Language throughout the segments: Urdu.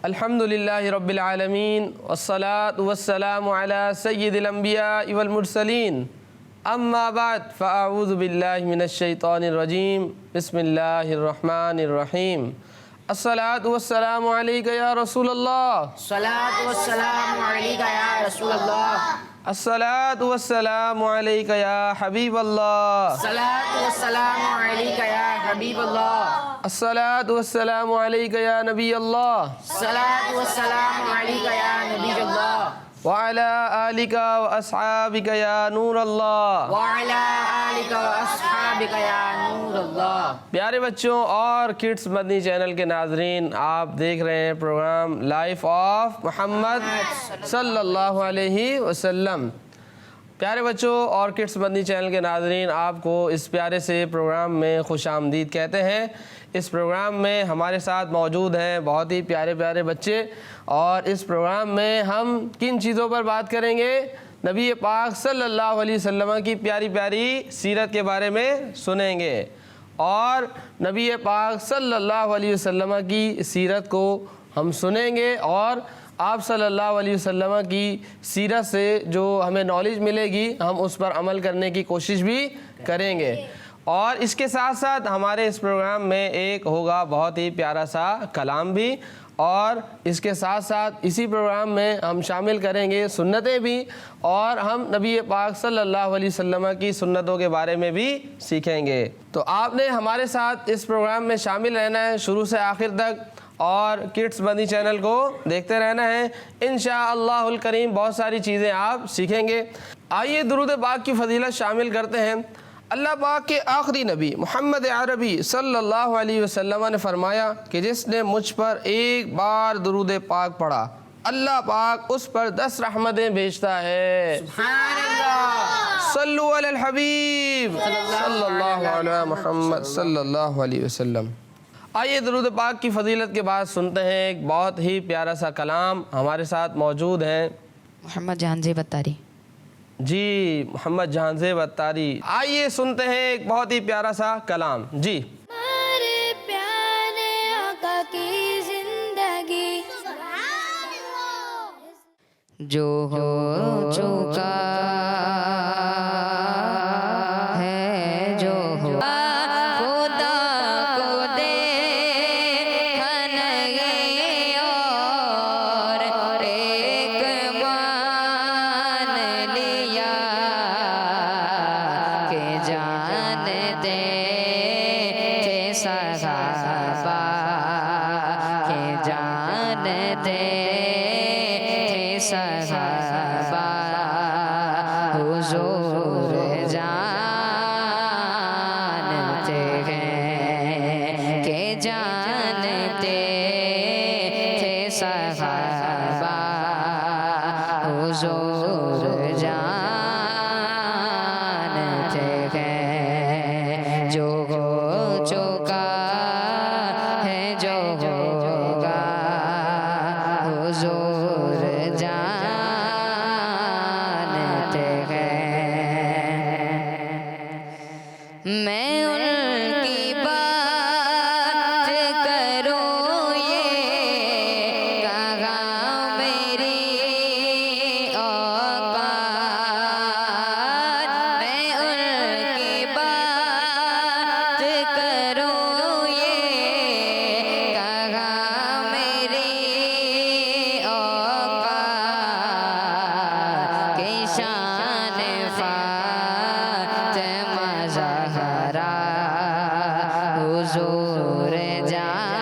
الحمدللہ رب العالمین والصلاة والسلام علی سید الانبیاء والمرسلین اما بعد فاعوذ باللہ من الشیطان الرجیم بسم اللہ الرحمن الرحیم الصلاة والسلام علیکہ یا رسول اللہ الصلاة والسلام علیکہ یا رسول اللہ الصلاة والسلام علیکہ یا حبیب اللہ الصلاة والسلام علیکہ یا حبیب اللہ الصلاة والسلام علیکہ یا نبی اللہ الصلاة والسلام علیکہ یا نبی اللہ وعلى آلك وأصحابك يا نور اللہ وعلی آلک واصحابک یا نور اللہ۔ پیارے بچوں اور کڈس مدنی چینل کے ناظرین، آپ دیکھ رہے ہیں پروگرام لائف آف محمد صلی اللہ علیہ وسلم۔ پیارے بچوں اور کڈس مدنی چینل کے ناظرین، آپ کو اس پیارے سے پروگرام میں خوش آمدید کہتے ہیں۔ اس پروگرام میں ہمارے ساتھ موجود ہیں بہت ہی پیارے پیارے بچے، اور اس پروگرام میں ہم کن چیزوں پر بات کریں گے؟ نبی پاک صلی اللہ علیہ وسلم کی پیاری پیاری سیرت کے بارے میں سنیں گے، اور نبی پاک صلی اللہ علیہ وسلم کی سیرت کو ہم سنیں گے، اور آپ صلی اللہ علیہ وسلم کی سیرت سے جو ہمیں نالج ملے گی ہم اس پر عمل کرنے کی کوشش بھی کریں گے۔ اور اس کے ساتھ ساتھ ہمارے اس پروگرام میں ایک ہوگا بہت ہی پیارا سا کلام بھی، اور اس کے ساتھ ساتھ اسی پروگرام میں ہم شامل کریں گے سنتیں بھی، اور ہم نبی پاک صلی اللہ علیہ وسلم کی سنتوں کے بارے میں بھی سیکھیں گے۔ تو آپ نے ہمارے ساتھ اس پروگرام میں شامل رہنا ہے شروع سے آخر تک، اور کڈس مدنی چینل کو دیکھتے رہنا ہے۔ انشاءاللہ الکریم بہت ساری چیزیں آپ سیکھیں گے۔ آئیے درود پاک کی فضیلت شامل کرتے ہیں۔ اللہ پاک کے آخری نبی محمد عربی صلی اللہ علیہ وسلم نے فرمایا کہ جس نے مجھ پر ایک بار درود پاک پڑھا، اللہ پاک اس پر 10 رحمتیں بھیجتا ہے۔ سبحان اللہ۔ صلو علی الحبیب صلی اللہ علیہ محمد صلی اللہ علیہ وسلم۔ آئیے درود پاک کی فضیلت کے بعد سنتے ہیں ایک بہت ہی پیارا سا کلام۔ ہمارے ساتھ موجود ہیں محمد جہان زیب اتاری۔ جی محمد جہان زیب اتاری۔ آئیے سنتے ہیں ایک بہت ہی پیارا سا کلام۔ جی ہمارے پیارے آقا کی زندگی جو ہو چکا ہے، جو ہو خدا کو دیکھا نہیں اور ایک مان لیا کہ جانتے تھے صحابہ، کہ جانتے تھے صحابہ، حضور جانتے ہیں کہ جانتے تھے صحابہ، حضور جانتے ہیں جو ہو چکا ہے، جو ہوگا حضور جانتے ہیں۔ میں ان کی بات کروں یہ کہاں میری اوقات، میں ان کی بات کروں یہ کہاں میری اوقات، کہ شان فاطمہ زہرا حضور جانتے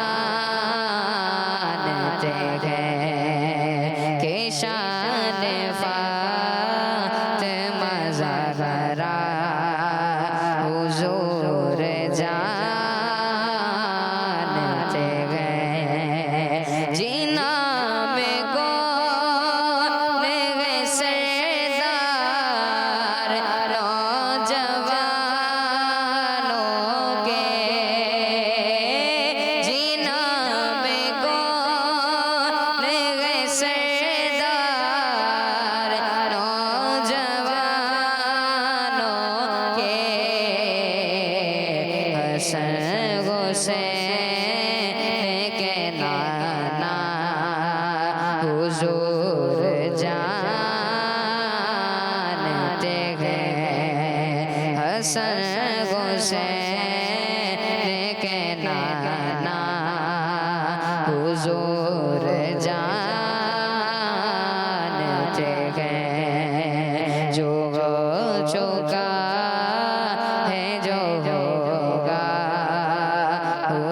ہیں، کہ شان فاطمہ زہرا حضور جانتے ہیں۔ جینا میں کون ہے سردار نوجوانوں کے، جینا میں کون ہے سردار نوجوانوں کے، حسن حسین کے نانا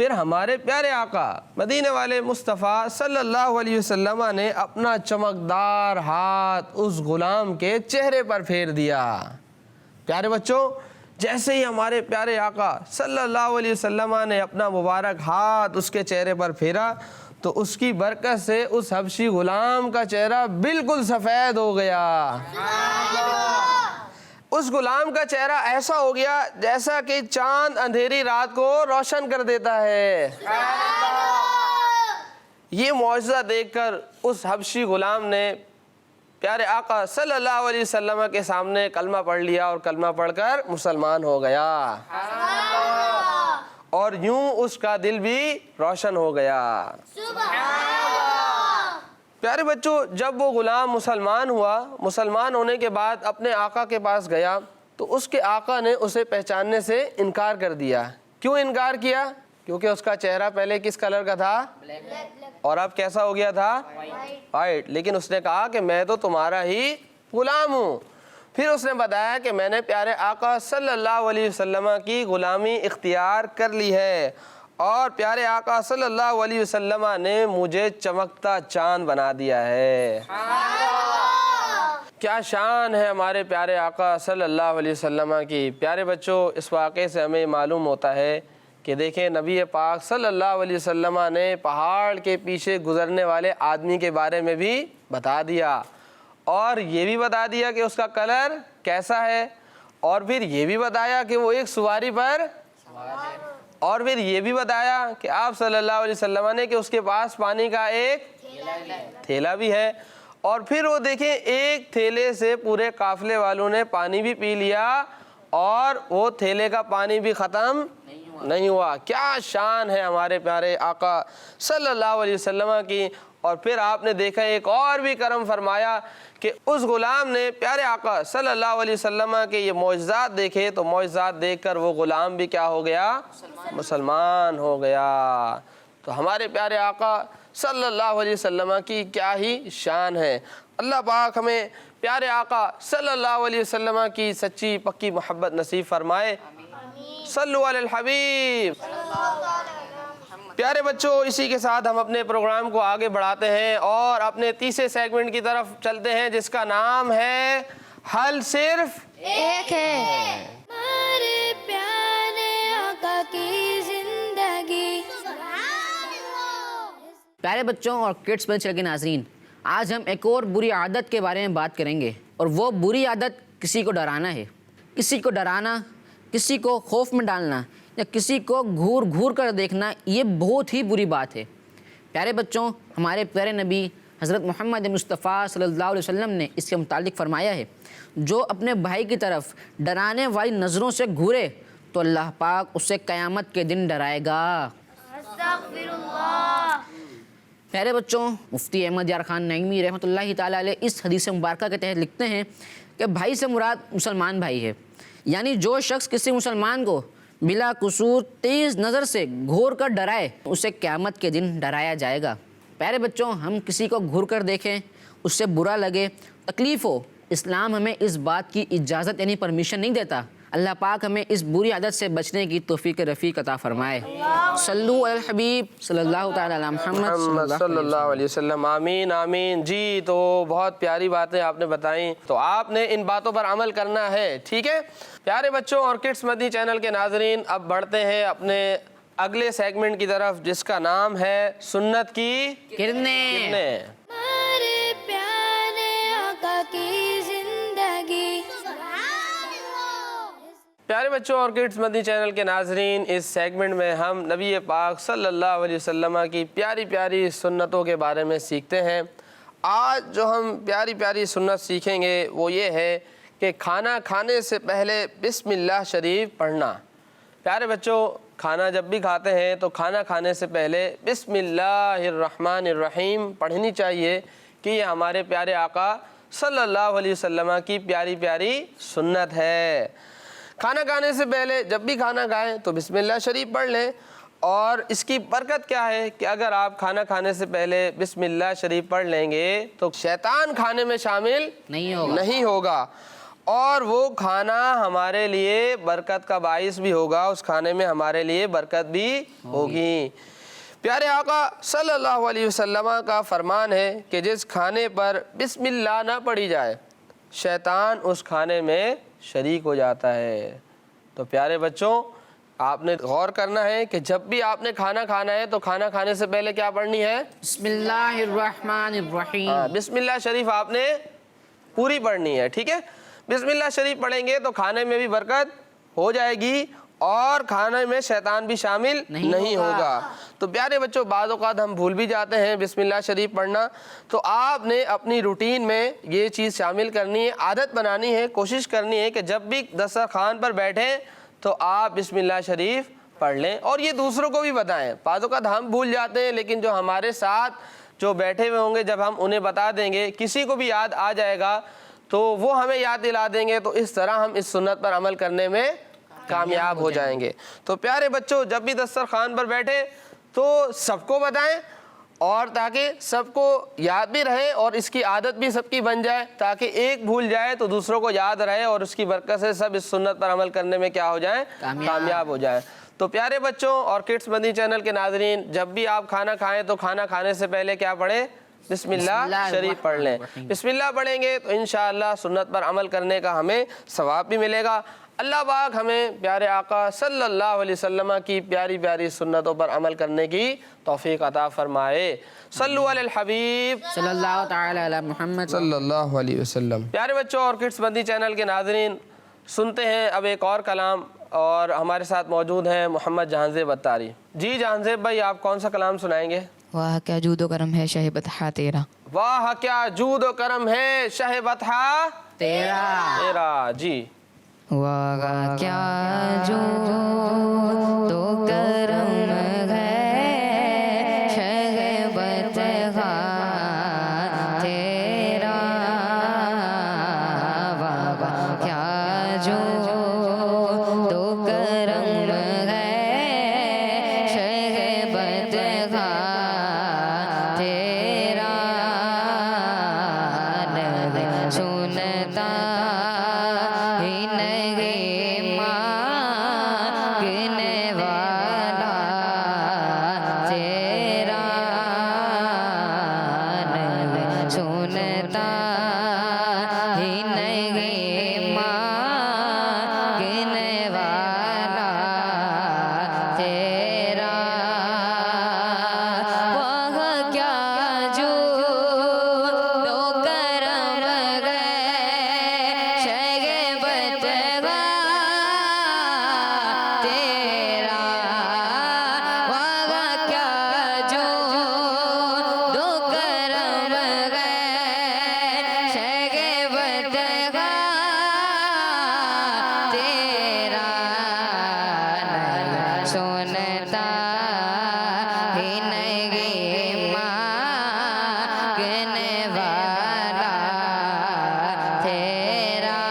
پھر ہمارے پیارے آقا مدینے والے مصطفیٰ صلی اللہ علیہ وسلم نے اپنا چمکدار ہاتھ اس غلام کے چہرے پر پھیر دیا۔ پیارے بچوں، جیسے ہی ہمارے پیارے آقا صلی اللہ علیہ وسلم نے اپنا مبارک ہاتھ اس کے چہرے پر پھیرا تو اس کی برکت سے اس حبشی غلام کا چہرہ بالکل سفید ہو گیا۔ اس غلام کا چہرہ ایسا ہو گیا جیسا کہ چاند اندھیری رات کو روشن کر دیتا ہے۔ یہ معجزہ دیکھ کر اس حبشی غلام نے پیارے آقا صلی اللہ علیہ وسلم کے سامنے کلمہ پڑھ لیا اور کلمہ پڑھ کر مسلمان ہو گیا، اور یوں اس کا دل بھی روشن ہو گیا۔ پیارے بچوں، جب وہ غلام مسلمان ہوا، مسلمان ہونے کے بعد اپنے آقا کے پاس گیا تو اس کے آقا نے اسے پہچاننے سے انکار کر دیا۔ کیوں انکار کیا؟ کیونکہ اس کا چہرہ پہلے کس کلر کا تھا؟ اور اب کیسا ہو گیا تھا؟ وائٹ۔ لیکن اس نے کہا کہ میں تو تمہارا ہی غلام ہوں۔ پھر اس نے بتایا کہ میں نے پیارے آقا صلی اللہ علیہ وسلم کی غلامی اختیار کر لی ہے، اور پیارے آقا صلی اللہ علیہ وسلم نے مجھے چمکتا چاند بنا دیا ہے۔ کیا شان ہے ہمارے پیارے آقا صلی اللہ علیہ وسلم کی۔ پیارے بچوں، اس واقعے سے ہمیں معلوم ہوتا ہے کہ دیکھیں نبی پاک صلی اللہ علیہ وسلم نے پہاڑ کے پیچھے گزرنے والے آدمی کے بارے میں بھی بتا دیا، اور یہ بھی بتا دیا کہ اس کا کلر کیسا ہے، اور پھر یہ بھی بتایا کہ وہ ایک سواری پر، اور پھر یہ بھی بتایا کہ آپ صلی اللہ علیہ وسلم نے کہ اس کے پاس پانی کا ایک تھیلا بھی ہے، اور پھر وہ دیکھیں ایک تھیلے سے پورے قافلے والوں نے پانی بھی پی لیا اور وہ تھیلے کا پانی بھی ختم نہیں ہوا۔ کیا شان ہے ہمارے پیارے آقا صلی اللہ علیہ وسلم کی۔ اور پھر آپ نے دیکھا ایک اور بھی کرم فرمایا کہ اس غلام نے پیارے آقا صلی اللہ علیہ وسلم کے یہ معجزات دیکھے تو معجزات دیکھ کر وہ غلام بھی کیا ہو گیا؟ مسلمان ہو گیا۔ تو ہمارے پیارے آقا صلی اللہ علیہ وسلم کی کیا ہی شان ہے۔ اللہ پاک ہمیں پیارے آقا صلی اللہ علیہ وسلم کی سچی پکی محبت نصیب فرمائے۔ صلو علی الحبیب۔ پیارے بچوں، اسی کے ساتھ ہم اپنے پروگرام کو آگے بڑھاتے ہیں اور اپنے تیسرے سیگمنٹ کی طرف چلتے ہیں جس کا نام ہے حل صرف ایک ہے۔ ہمارے پیارے آقا کی زندگی۔ پیارے بچوں اور کڈس پر چل کے ناظرین، آج ہم ایک اور بری عادت کے بارے میں بات کریں گے، اور وہ بری عادت کسی کو ڈرانا ہے۔ کسی کو ڈرانا، کسی کو خوف میں ڈالنا یا کسی کو گھور گھور کر دیکھنا، یہ بہت ہی بری بات ہے۔ پیارے بچوں، ہمارے پیارے نبی حضرت محمد مصطفیٰ صلی اللہ علیہ وسلم نے اس کے متعلق فرمایا ہے، جو اپنے بھائی کی طرف ڈرانے والی نظروں سے گھورے تو اللہ پاک اسے قیامت کے دن ڈرائے گا۔ استغفر اللہ۔ پیارے بچوں، مفتی احمد یار خان نعیمی رحمۃ اللہ تعالیٰ علیہ اس حدیث مبارکہ کے تحت لکھتے ہیں کہ بھائی سے مراد مسلمان بھائی ہے، یعنی جو شخص کسی مسلمان کو بلا قصور تیز نظر سے گھور کر ڈرائے اسے قیامت کے دن ڈرایا جائے گا۔ پیارے بچوں، ہم کسی کو گھور کر دیکھیں، اس سے برا لگے، تکلیف ہو، اسلام ہمیں اس بات کی اجازت یعنی پرمیشن نہیں دیتا۔ اللہ پاک ہمیں اس بری عادت سے بچنے کی توفیق رفیق عطا فرمائے۔ صلو علی الحبیب صلی اللہ تعالی علی محمد صلی اللہ علیہ وسلم۔ آمین آمین۔ جی، تو بہت پیاری باتیں آپ نے بتائیں، تو آپ نے ان باتوں پر عمل کرنا ہے، ٹھیک ہے پیارے بچوں اور کڈس مدنی چینل کے ناظرین۔ اب بڑھتے ہیں اپنے اگلے سیگمنٹ کی طرف جس کا نام ہے سنت کی کرنے۔ ہمارے پیارے آقا کی زندگی۔ پیارے بچوں اور کڈس مدنی چینل کے ناظرین، اس سیگمنٹ میں ہم نبی پاک صلی اللہ علیہ وسلم کی پیاری پیاری سنتوں کے بارے میں سیکھتے ہیں۔ آج جو ہم پیاری پیاری سنت سیکھیں گے وہ یہ ہے کہ کھانا کھانے سے پہلے بسم اللہ شریف پڑھنا۔ پیارے بچوں، کھانا جب بھی کھاتے ہیں تو کھانا کھانے سے پہلے بسم اللہ الرحمن الرحیم پڑھنی چاہیے، کہ یہ ہمارے پیارے آقا صلی اللہ علیہ وسلم کی پیاری پیاری سنت ہے۔ کھانا کھانے سے پہلے جب بھی کھانا کھائیں تو بسم اللہ شریف پڑھ لیں، اور اس کی برکت کیا ہے کہ اگر آپ کھانا کھانے سے پہلے بسم اللہ شریف پڑھ لیں گے تو شیطان کھانے میں شامل نہیں ہوگا۔ نہیں ہوگا، اور وہ کھانا ہمارے لیے برکت کا باعث بھی ہوگا، اس کھانے میں ہمارے لیے برکت بھی ہوگی۔ پیارے آقا صلی اللہ علیہ وسلم کا فرمان ہے کہ جس کھانے پر بسم اللہ نہ پڑھی جائے شیطان اس کھانے میں شریک ہو جاتا ہے۔ تو پیارے بچوں، آپ نے غور کرنا ہے کہ جب بھی آپ نے کھانا کھانا ہے تو کھانا کھانے سے پہلے کیا پڑھنی ہے؟ بسم اللہ الرحمن الرحیم۔ بسم اللہ شریف آپ نے پوری پڑھنی ہے، ٹھیک ہے؟ بسم اللہ شریف پڑھیں گے تو کھانے میں بھی برکت ہو جائے گی اور کھانے میں شیطان بھی شامل نہیں ہوگا۔ تو پیارے بچوں، بعض اوقات ہم بھول بھی جاتے ہیں بسم اللہ شریف پڑھنا، تو آپ نے اپنی روٹین میں یہ چیز شامل کرنی ہے، عادت بنانی ہے، کوشش کرنی ہے کہ جب بھی دسترخوان پر بیٹھیں تو آپ بسم اللہ شریف پڑھ لیں اور یہ دوسروں کو بھی بتائیں۔ بعض اوقات ہم بھول جاتے ہیں، لیکن جو ہمارے ساتھ جو بیٹھے ہوئے ہوں گے جب ہم انہیں بتا دیں گے، کسی کو بھی یاد آ جائے گا تو وہ ہمیں یاد دلا دیں گے، تو اس طرح ہم اس سنت پر عمل کرنے میں کامیاب ہو جائیں گے۔ تو پیارے بچوں، جب بھی دسترخوان پر بیٹھے تو سب کو بتائیں اور تاکہ سب کو یاد بھی رہے اور اس کی عادت بھی سب کی بن جائے، تاکہ ایک بھول جائے تو دوسروں کو یاد رہے اور اس کی برکت سے سب اس سنت پر عمل کرنے میں کیا ہو جائیں؟ کامیاب ہو جائیں۔ تو پیارے بچوں اور کڈس مدنی چینل کے ناظرین، جب بھی آپ کھانا کھائیں تو کھانا کھانے سے پہلے کیا پڑھیں؟ بسم اللہ شریف پڑھ لیں۔ بسم اللہ پڑھیں گے تو انشاءاللہ سنت پر عمل کرنے کا ہمیں ثواب بھی ملے گا۔ اللہ پاک ہمیں پیارے آقا صلی اللہ علیہ وسلم کی پیاری پیاری سنتوں پر عمل کرنے کی توفیق عطا فرمائے۔ صلو علی الحبیب صلی اللہ تعالی علی محمد صلی اللہ علیہ وسلم۔ پیارے بچوں اور کڈس مدنی چینل کے ناظرین، سنتے ہیں اب ایک اور کلام، اور ہمارے ساتھ موجود ہیں محمد جہان زیب اتاری۔ جی جہان زیب بھائی، آپ کون سا کلام سنائیں گے؟ واہ کیا جود و کرم ہے شہ بطحا تیرا، واہ کیا جود و کرم ہے شہ بطحا تیرا۔ جی واہ کیا جود و کرم ہے شہ بطحا تیرا، واہ کیا جود و کرم ہے شہ بطحا تیرا، سنتا ہی نہیں مانگنے والا تیرا، سنتا ہی نہیں مانگنے والا تیرا، وہ کیا جود و کرم ہے شہ بطحا تیرا، وہ کیا جود و کرم ہے شہ بطحا تیرا، سنتا ہی نہیں مانگنے والا تیرا،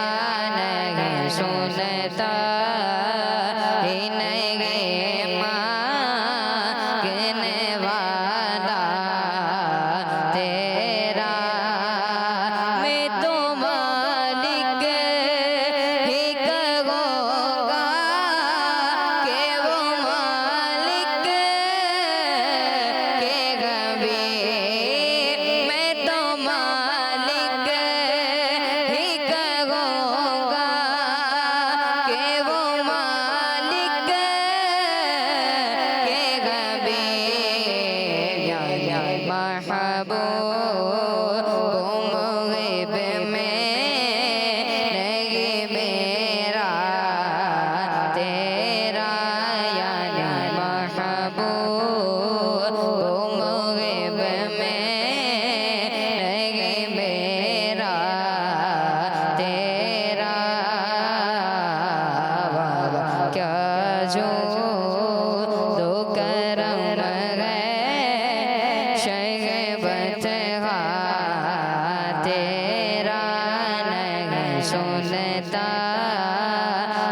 نہیں سنتا ہی نہیں مانگنے والا تیرا، میں تو مالک ہی کہوں گا کہ وہ مالک کے کبھی، میں تو مالک ہی کہوں گا کہ وہ مالک کے کبھی، یا محبوب مغیب میں نہیں میرا تیرا، یعنی محبوب مغیب میں نہیں میرا تیرا، واہ کیا جود و کرم ہے شہ بطحا تیرا، نہیں سنتا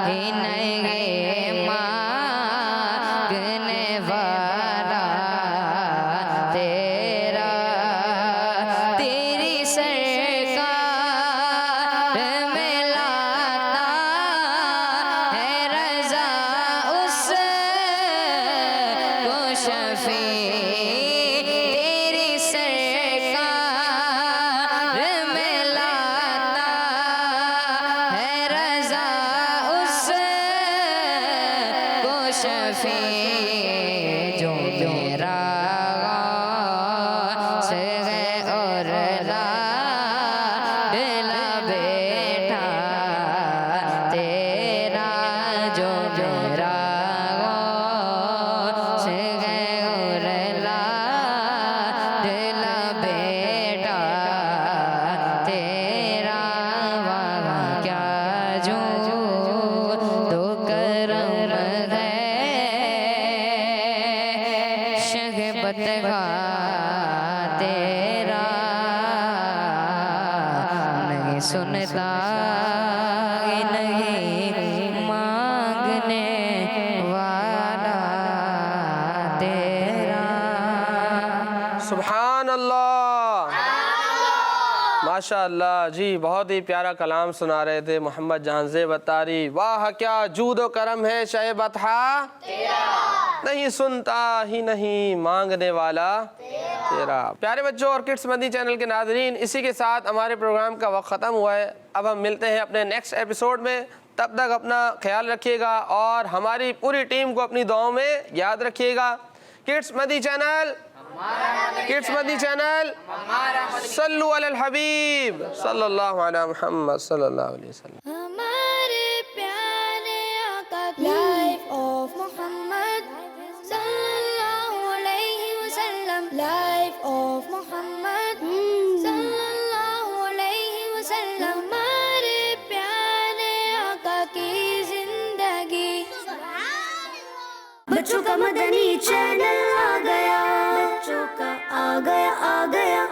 ہی نہیں مانگنے والا تیرا، تیری سرکار میں لا سنتا ہی نہیں مانگنے والا تیرا. سبحان اللہ، ماشاء اللہ. جی بہت ہی پیارا کلام سنا رہے تھے محمد جہاں زیب اتاری. واہ کیا جود و کرم ہے شہ بطحا نہیں سنتا ہی نہیں مانگنے والا تیرا. پیارے بچوں اور کڈس مدنی چینل کے ناظرین، اسی کے ساتھ ہمارے پروگرام کا وقت ختم ہوا ہے. اب ہم ملتے ہیں اپنے نیکسٹ ایپیسوڈ میں. تب تک اپنا خیال رکھیے گا اور ہماری پوری ٹیم کو اپنی دعاؤں میں یاد رکھیے گا. کڈس مدنی چینل، کڈس مدنی چینل، صلو علی الحبیب صلی اللہ علیہ محمد صلی اللہ علیہ وسلم. ہمارے پیارے آقا لائف آف محمد صلی اللہ علیہ وسلم، لائف آف محمد صلی اللہ علیہ وسلم. ہمارے پیارے آقا کی زندگی. بچوں کا مدنی چینل آ گیا، بچوں کا آ گیا